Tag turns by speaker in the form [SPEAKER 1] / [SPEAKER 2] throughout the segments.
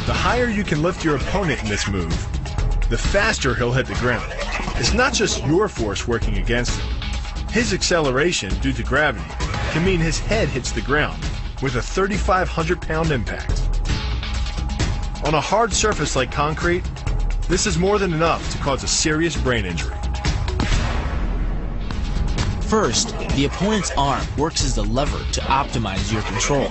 [SPEAKER 1] The higher you can lift your opponent in this move, the faster he'll hit the ground. It's not just your force working against him. His acceleration due to gravity can mean his head hits the ground with a 3,500-pound impact. On a hard surface like concrete, this is more than enough to cause a serious brain injury.
[SPEAKER 2] First, the opponent's arm works as a lever to optimize your control.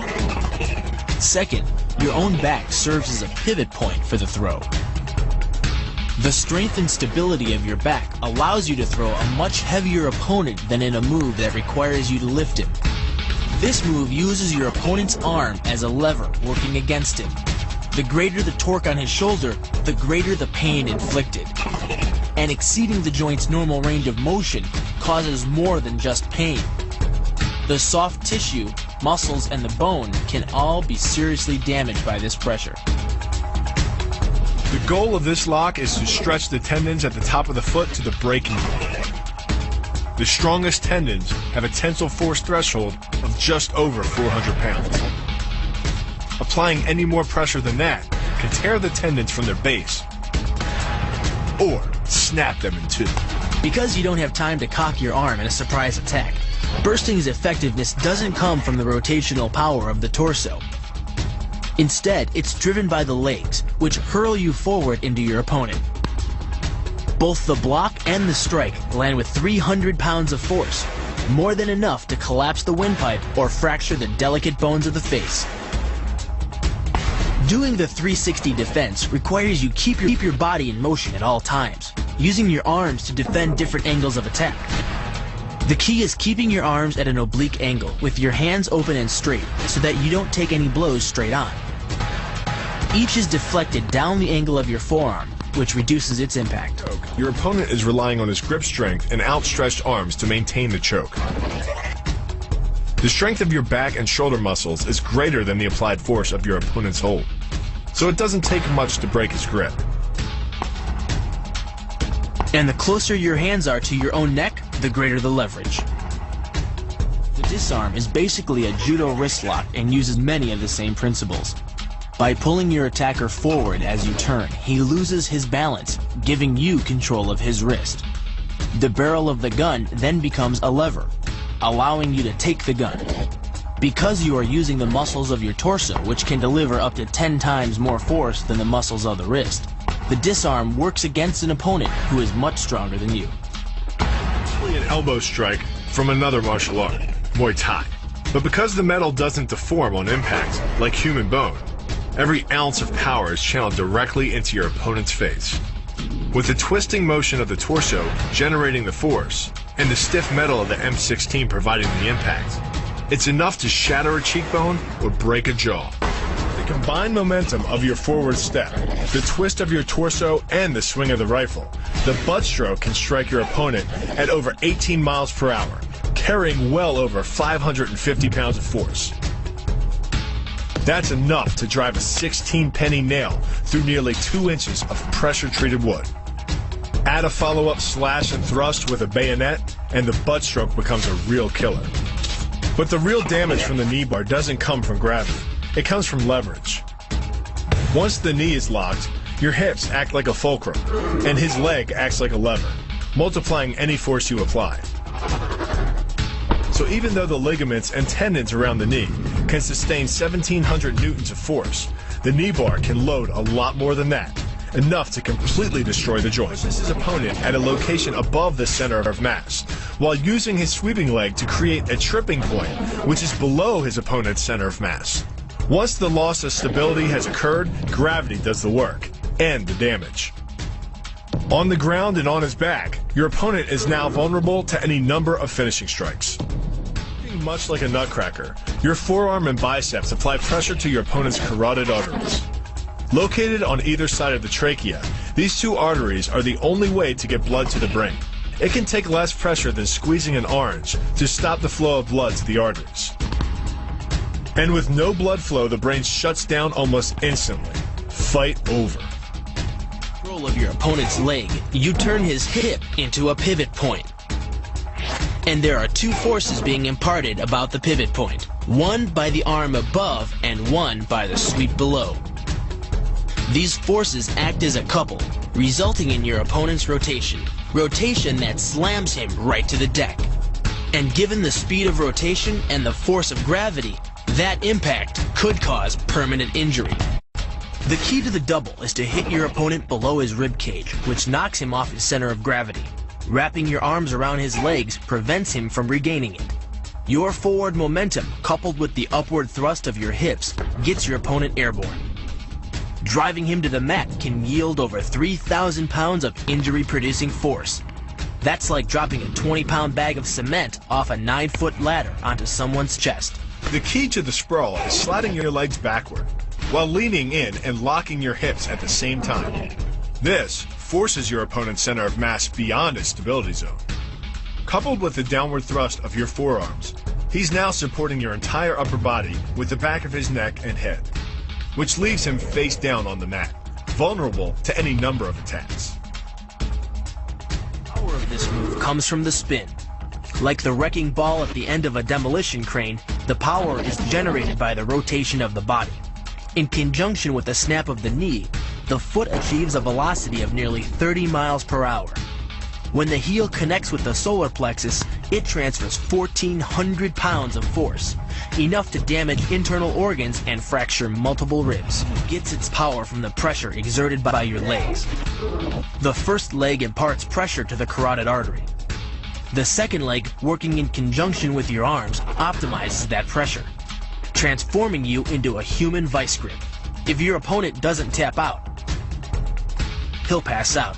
[SPEAKER 2] Second, your own back serves as a pivot point for the throw. The strength and stability of your back allows you to throw a much heavier opponent than in a move that requires you to lift him. This move uses your opponent's arm as a lever working against him. The greater the torque on his shoulder, the greater the pain inflicted. And exceeding the joint's normal range of motion causes more than just pain. The soft tissue, muscles, and the bone can all be seriously damaged by this pressure.
[SPEAKER 1] The goal of this lock is to stretch the tendons at the top of the foot to the breaking point. The strongest tendons have a tensile force threshold of just over 400 pounds. Applying any more pressure than that can tear the tendons from their base or snap them in two.
[SPEAKER 2] Because you don't have time to cock your arm in a surprise attack, bursting's effectiveness doesn't come from the rotational power of the torso. Instead, it's driven by the legs, which hurl you forward into your opponent. Both the block and the strike land with 300 pounds of force, more than enough to collapse the windpipe or fracture the delicate bones of the face. Doing the 360 defense requires you keep your body in motion at all times, using your arms to defend different angles of attack. The key is keeping your arms at an oblique angle, with your hands open and straight, so that you don't take any blows straight on. Each is deflected down the angle of your forearm, which reduces its impact.
[SPEAKER 1] Your opponent is relying on his grip strength and outstretched arms to maintain the choke. The strength of your back and shoulder muscles is greater than the applied force of your opponent's hold, so it doesn't take much to break his grip.
[SPEAKER 2] And the closer your hands are to your own neck, the greater the leverage. The disarm is basically a judo wrist lock and uses many of the same principles. By pulling your attacker forward as you turn, he loses his balance, giving you control of his wrist. The barrel of the gun then becomes a lever, allowing you to take the gun. Because you are using the muscles of your torso, which can deliver up to 10 times more force than the muscles of the wrist, the disarm works against an opponent who is much stronger than you.
[SPEAKER 1] An elbow strike from another martial art, Muay Thai. But because the metal doesn't deform on impact, like human bone, every ounce of power is channeled directly into your opponent's face. With the twisting motion of the torso generating the force, and the stiff metal of the M16 providing the impact, it's enough to shatter a cheekbone or break a jaw. The combined momentum of your forward step, the twist of your torso, and the swing of the rifle, the butt stroke can strike your opponent at over 18 miles per hour, carrying well over 550 pounds of force. That's enough to drive a 16-penny nail through nearly 2 inches of pressure-treated wood. Add a follow-up slash and thrust with a bayonet, and the butt stroke becomes a real killer. But the real damage from the knee bar doesn't come from gravity. It comes from leverage. Once the knee is locked, your hips act like a fulcrum, and his leg acts like a lever, multiplying any force you apply. So even though the ligaments and tendons around the knee can sustain 1,700 newtons of force, the knee bar can load a lot more than that, enough to completely destroy the joint. Pushes his opponent at a location above the center of mass, while using his sweeping leg to create a tripping point, which is below his opponent's center of mass. Once the loss of stability has occurred, gravity does the work, and the damage. On the ground and on his back, your opponent is now vulnerable to any number of finishing strikes. Much like a nutcracker, your forearm and biceps apply pressure to your opponent's carotid arteries. Located on either side of the trachea, these two arteries are the only way to get blood to the brain. It can take less pressure than squeezing an orange to stop the flow of blood to the arteries. And with no blood flow, the brain shuts down almost instantly. Fight over.
[SPEAKER 2] Control of your opponent's leg, you turn his hip into a pivot point. And there are two forces being imparted about the pivot point. One by the arm above and one by the sweep below. These forces act as a couple, resulting in your opponent's rotation that slams him right to the deck. And given the speed of rotation and the force of gravity, that impact could cause permanent injury. The key to the double is to hit your opponent below his rib cage, which knocks him off his center of gravity. Wrapping your arms around his legs prevents him from regaining it. Your forward momentum, coupled with the upward thrust of your hips, gets your opponent airborne. Driving him to the mat can yield over 3,000 pounds of injury-producing force. That's like dropping a 20-pound bag of cement off a 9-foot ladder onto someone's chest.
[SPEAKER 1] The key to the sprawl is sliding your legs backward, while leaning in and locking your hips at the same time. This forces your opponent's center of mass beyond its stability zone. Coupled with the downward thrust of your forearms, he's now supporting your entire upper body with the back of his neck and head, which leaves him face down on the mat, vulnerable to any number of attacks.
[SPEAKER 2] The power of this move comes from the spin. Like the wrecking ball at the end of a demolition crane, the power is generated by the rotation of the body. In conjunction with the snap of the knee, the foot achieves a velocity of nearly 30 miles per hour. When the heel connects with the solar plexus, it transfers 1,400 pounds of force, enough to damage internal organs and fracture multiple ribs. It gets its power from the pressure exerted by your legs. The first leg imparts pressure to the carotid artery. The second leg, working in conjunction with your arms, optimizes that pressure, transforming you into a human vice grip. If your opponent doesn't tap out, he'll pass out.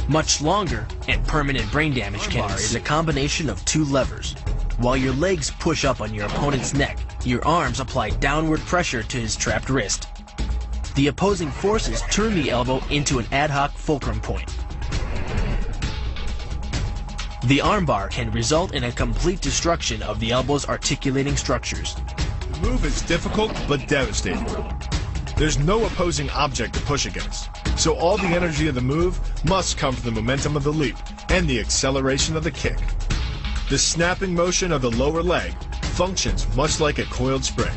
[SPEAKER 2] Much longer and permanent brain damage can ensue. Is a combination of two levers. While your legs push up on your opponent's neck, your arms apply downward pressure to his trapped wrist. The opposing forces turn the elbow into an ad hoc fulcrum point. The armbar can result in a complete destruction of the elbow's articulating structures.
[SPEAKER 1] The move is difficult but devastating. There's no opposing object to push against, so all the energy of the move must come from the momentum of the leap and the acceleration of the kick. The snapping motion of the lower leg functions much like a coiled spring.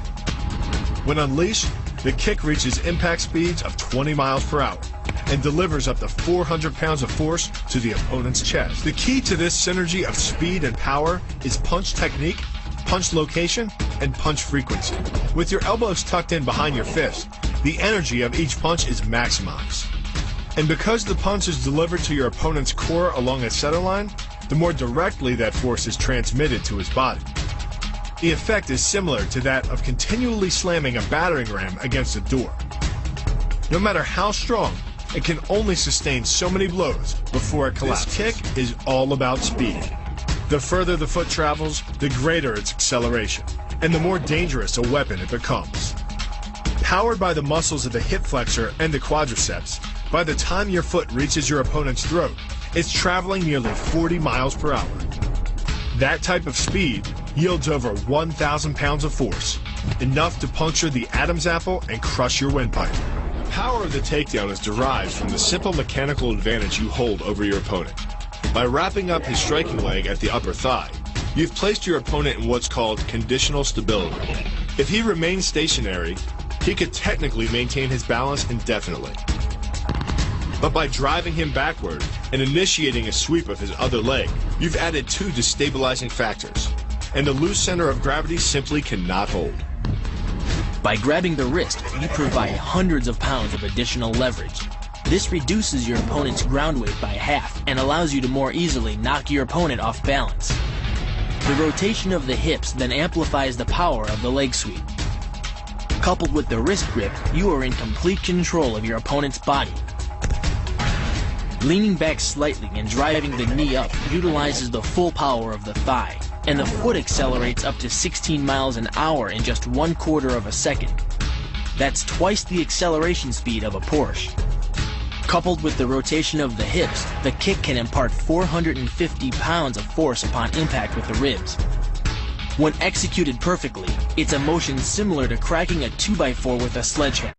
[SPEAKER 1] When unleashed, the kick reaches impact speeds of 20 miles per hour and delivers up to 400 pounds of force to the opponent's chest. The key to this synergy of speed and power is punch technique, punch location, and punch frequency. With your elbows tucked in behind your fist, the energy of each punch is maximized. And because the punch is delivered to your opponent's core along a center line, the more directly that force is transmitted to his body. The effect is similar to that of continually slamming a battering ram against a door. No matter how strong, it can only sustain so many blows before it collapses. This kick is all about speed. The further the foot travels, the greater its acceleration, and the more dangerous a weapon it becomes. Powered by the muscles of the hip flexor and the quadriceps, by the time your foot reaches your opponent's throat, it's traveling nearly 40 miles per hour. That type of speed yields over 1,000 pounds of force, enough to puncture the Adam's apple and crush your windpipe. The power of the takedown is derived from the simple mechanical advantage you hold over your opponent. By wrapping up his striking leg at the upper thigh, you've placed your opponent in what's called conditional stability. If he remains stationary, he could technically maintain his balance indefinitely. But by driving him backward and initiating a sweep of his other leg, you've added two destabilizing factors, and the loose center of gravity simply cannot hold.
[SPEAKER 2] By grabbing the wrist, you provide hundreds of pounds of additional leverage. This reduces your opponent's ground weight by half and allows you to more easily knock your opponent off balance. The rotation of the hips then amplifies the power of the leg sweep. Coupled with the wrist grip, you are in complete control of your opponent's body. Leaning back slightly and driving the knee up utilizes the full power of the thigh, and the foot accelerates up to 16 miles an hour in just 1/4 of a second. That's twice the acceleration speed of a Porsche. Coupled with the rotation of the hips, the kick can impart 450 pounds of force upon impact with the ribs. When executed perfectly, it's a motion similar to cracking a 2x4 with a sledgehammer.